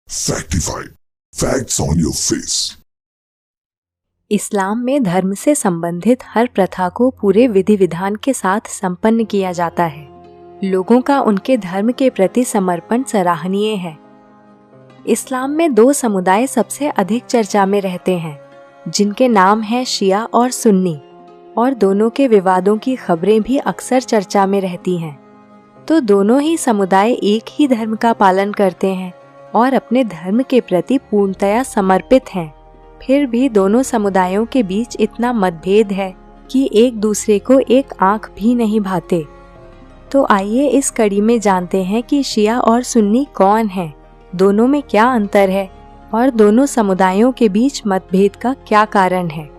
Factified. Facts on your face. इस्लाम में धर्म से संबंधित हर प्रथा को पूरे विधि विधान के साथ संपन्न किया जाता है। लोगों का उनके धर्म के प्रति समर्पण सराहनीय है। इस्लाम में दो समुदाय सबसे अधिक चर्चा में रहते हैं, जिनके नाम हैं शिया और सुन्नी, और दोनों के विवादों की खबरें भी अक्सर चर्चा में रहती हैं। तो दोनों ही समुदाय एक ही धर्म का पालन करते हैं और अपने धर्म के प्रति पूर्णतया समर्पित हैं। फिर भी दोनों समुदायों के बीच इतना मतभेद है कि एक दूसरे को एक आंख भी नहीं भाते। तो आइए इस कड़ी में जानते हैं कि शिया और सुन्नी कौन हैं, दोनों में क्या अंतर है और दोनों समुदायों के बीच मतभेद का क्या कारण है।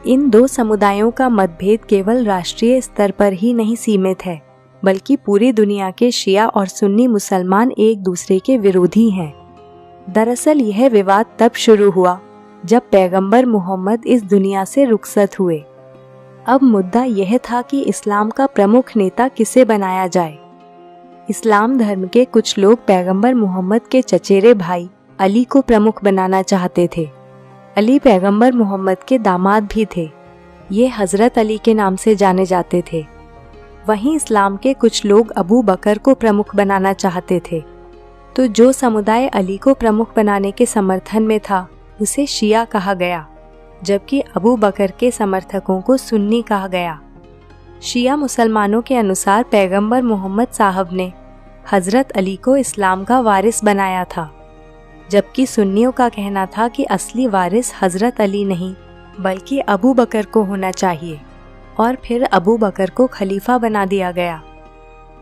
इन दो समुदायों का मतभेद केवल राष्ट्रीय स्तर पर ही नहीं सीमित है, बल्कि पूरी दुनिया के शिया और सुन्नी मुसलमान एक दूसरे के विरोधी हैं। दरअसल यह विवाद तब शुरू हुआ जब पैगंबर मोहम्मद इस दुनिया से रुखसत हुए। अब मुद्दा यह था कि इस्लाम का प्रमुख नेता किसे बनाया जाए। इस्लाम धर्म के कुछ लोग पैगंबर मोहम्मद के चचेरे भाई अली को प्रमुख बनाना चाहते थे। अली पैगंबर मोहम्मद के दामाद भी थे। ये हजरत अली के नाम से जाने जाते थे। वहीं इस्लाम के कुछ लोग अबू बकर को प्रमुख बनाना चाहते थे। तो जो समुदाय अली को प्रमुख बनाने के समर्थन में था उसे शिया कहा गया, जबकि अबू बकर के समर्थकों को सुन्नी कहा गया। शिया मुसलमानों के अनुसार पैगंबर मोहम्मद साहब ने हजरत अली को इस्लाम का वारिस बनाया था, जबकि सुन्नियों का कहना था कि असली वारिस हजरत अली नहीं बल्कि अबू बकर को होना चाहिए, और फिर अबू बकर को खलीफा बना दिया गया।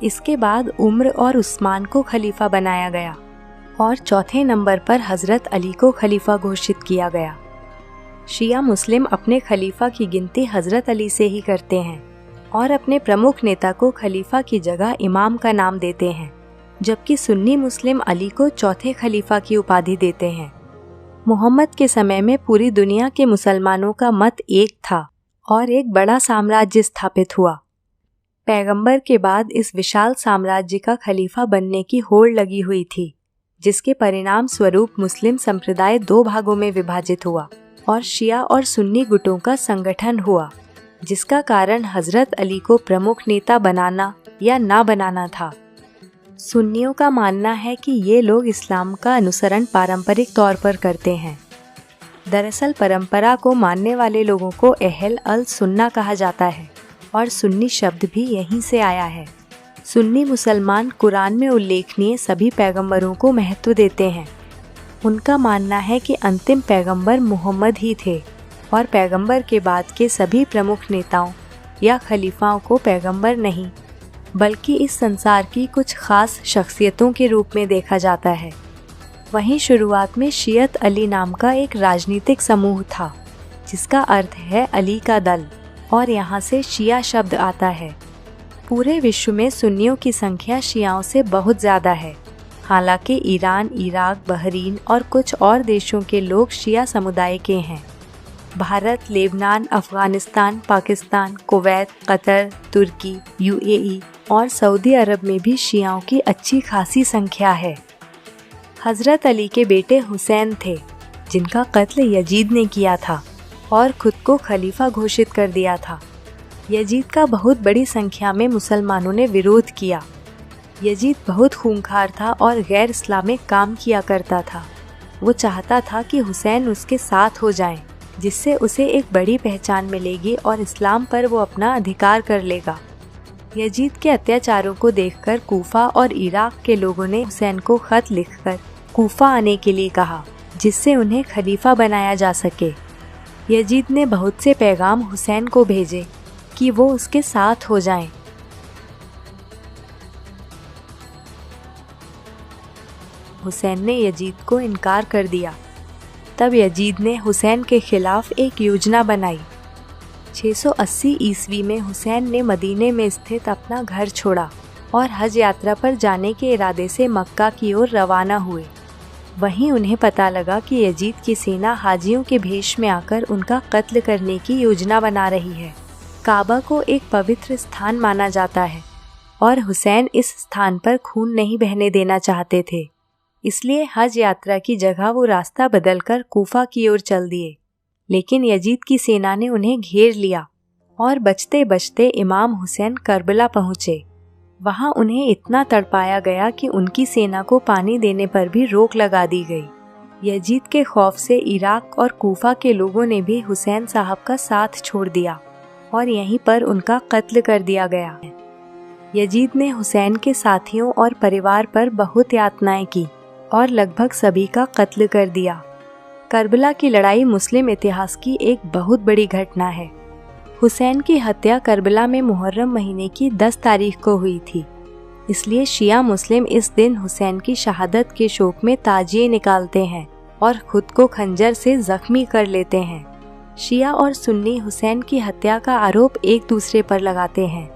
इसके बाद उम्र और उस्मान को खलीफा बनाया गया और चौथे नंबर पर हजरत अली को खलीफा घोषित किया गया। शिया मुस्लिम अपने खलीफा की गिनती हजरत अली से ही करते हैं और अपने प्रमुख नेता को खलीफा की जगह इमाम का नाम देते हैं, जबकि सुन्नी मुस्लिम अली को चौथे खलीफा की उपाधि देते हैं। मोहम्मद के समय में पूरी दुनिया के मुसलमानों का मत एक था और एक बड़ा साम्राज्य स्थापित हुआ। पैगंबर के बाद इस विशाल साम्राज्य का खलीफा बनने की होड़ लगी हुई थी, जिसके परिणाम स्वरूप मुस्लिम संप्रदाय दो भागों में विभाजित हुआ और शिया और सुन्नी गुटों का संगठन हुआ, जिसका कारण हजरत अली को प्रमुख नेता बनाना या ना बनाना था। सुन्नियों का मानना है कि ये लोग इस्लाम का अनुसरण पारंपरिक तौर पर करते हैं। दरअसल परंपरा को मानने वाले लोगों को अहल अल सुन्ना कहा जाता है और सुन्नी शब्द भी यहीं से आया है। सुन्नी मुसलमान कुरान में उल्लेखनीय सभी पैगंबरों को महत्व देते हैं। उनका मानना है कि अंतिम पैगंबर मोहम्मद ही थे और पैगंबर के बाद के सभी प्रमुख नेताओं या खलीफाओं को पैगंबर नहीं बल्कि इस संसार की कुछ खास शख्सियतों के रूप में देखा जाता है। वहीं शुरुआत में शियत अली नाम का एक राजनीतिक समूह था, जिसका अर्थ है अली का दल, और यहाँ से शिया शब्द आता है। पूरे विश्व में सुन्नियों की संख्या शियाओं से बहुत ज़्यादा है। हालांकि ईरान, इराक, बहरीन और कुछ और देशों के लोग शिया समुदाय के हैं। Bharat, Lebanon, Afghanistan, Pakistan, Kuwait, Qatar, तुर्की, यूएई और सऊदी अरब में भी शियाओं की अच्छी खासी संख्या है। हजरत अली के बेटे हुसैन थे, जिनका कत्ल यजीद ने किया था और खुद को खलीफा घोषित कर दिया था। यजीद का बहुत बड़ी संख्या में मुसलमानों ने विरोध किया। यजीद बहुत खूंखार था और गैर इस्लामिक काम किया करता था। वो चाहता था कि हुसैन उसके साथ हो जाएं, जिससे उसे एक बड़ी पहचान मिलेगी और इस्लाम पर वो अपना अधिकार कर लेगा। यजीद के अत्याचारों को देखकर कूफा और इराक के लोगों ने हुसैन को खत लिखकर कूफा आने के लिए कहा, जिससे उन्हें खलीफा बनाया जा सके। यजीद ने बहुत से पैगाम हुसैन को भेजे कि वो उसके साथ हो जाएं। हुसैन ने यजीद को इनकार कर दिया। तब यजीद ने हुसैन के खिलाफ एक योजना बनाई। 680 ईस्वी में हुसैन ने मदीने में स्थित अपना घर छोड़ा और हज यात्रा पर जाने के इरादे से मक्का की ओर रवाना हुए। वहीं उन्हें पता लगा कि यजीद की सेना हाजियों के भेष में आकर उनका कत्ल करने की योजना बना रही है। काबा को एक पवित्र स्थान माना जाता है और हुसैन इस स्थान पर खून नहीं बहने देना चाहते थे। इसलिए हज यात्रा की जगह वो रास्ता बदलकर कूफा की ओर चल दिए। लेकिन यजीद की सेना ने उन्हें घेर लिया और बचते बचते इमाम हुसैन करबला पहुँचे। वहाँ उन्हें इतना तड़पाया गया कि उनकी सेना को पानी देने पर भी रोक लगा दी गई। यजीद के खौफ से इराक और कूफा के लोगों ने भी हुसैन साहब का साथ छोड़ दिया और यहीं पर उनका कत्ल कर दिया गया। यजीद ने हुसैन के साथियों और परिवार पर बहुत यातनाएं की और लगभग सभी का कत्ल कर दिया। करबला की लड़ाई मुस्लिम इतिहास की एक बहुत बड़ी घटना है। हुसैन की हत्या करबला में मुहर्रम महीने की 10 तारीख को हुई थी। इसलिए शिया मुस्लिम इस दिन हुसैन की शहादत के शोक में ताजिए निकालते हैं और खुद को खंजर से जख्मी कर लेते हैं। शिया और सुन्नी हुसैन की हत्या का आरोप एक दूसरे पर लगाते हैं।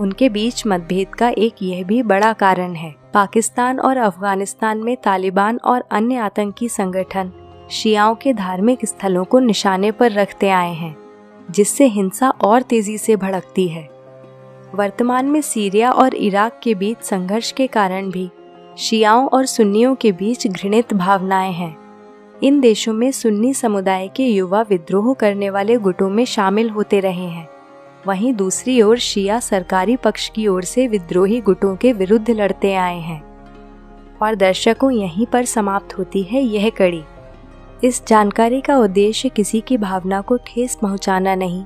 उनके बीच मतभेद का एक यह भी बड़ा कारण है, पाकिस्तान और अफगानिस्तान में तालिबान और अन्य आतंकी संगठन शियाओं के धार्मिक स्थलों को निशाने पर रखते आए हैं, जिससे हिंसा और तेजी से भड़कती है। वर्तमान में सीरिया और इराक के बीच संघर्ष के कारण भी शियाओं और सुन्नियों के बीच घृणित भावनाएं हैं। इन देशों में सुन्नी समुदाय के युवा विद्रोह करने वाले गुटों में शामिल होते रहे हैं। वहीं दूसरी ओर शिया सरकारी पक्ष की ओर से विद्रोही गुटों के विरुद्ध लड़ते आए हैं। और दर्शकों, यहीं पर समाप्त होती है यह कड़ी। इस जानकारी का उद्देश्य किसी की भावना को ठेस पहुंचाना नहीं,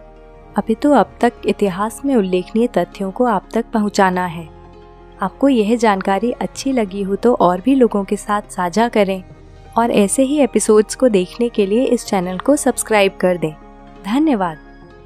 अपितु अब तक इतिहास में उल्लेखनीय तथ्यों को आप तक पहुंचाना है। आपको यह जानकारी अच्छी लगी हो तो और भी लोगों के साथ साझा करें और ऐसे ही एपिसोड्स को देखने के लिए इस चैनल को सब्सक्राइब कर दें। धन्यवाद।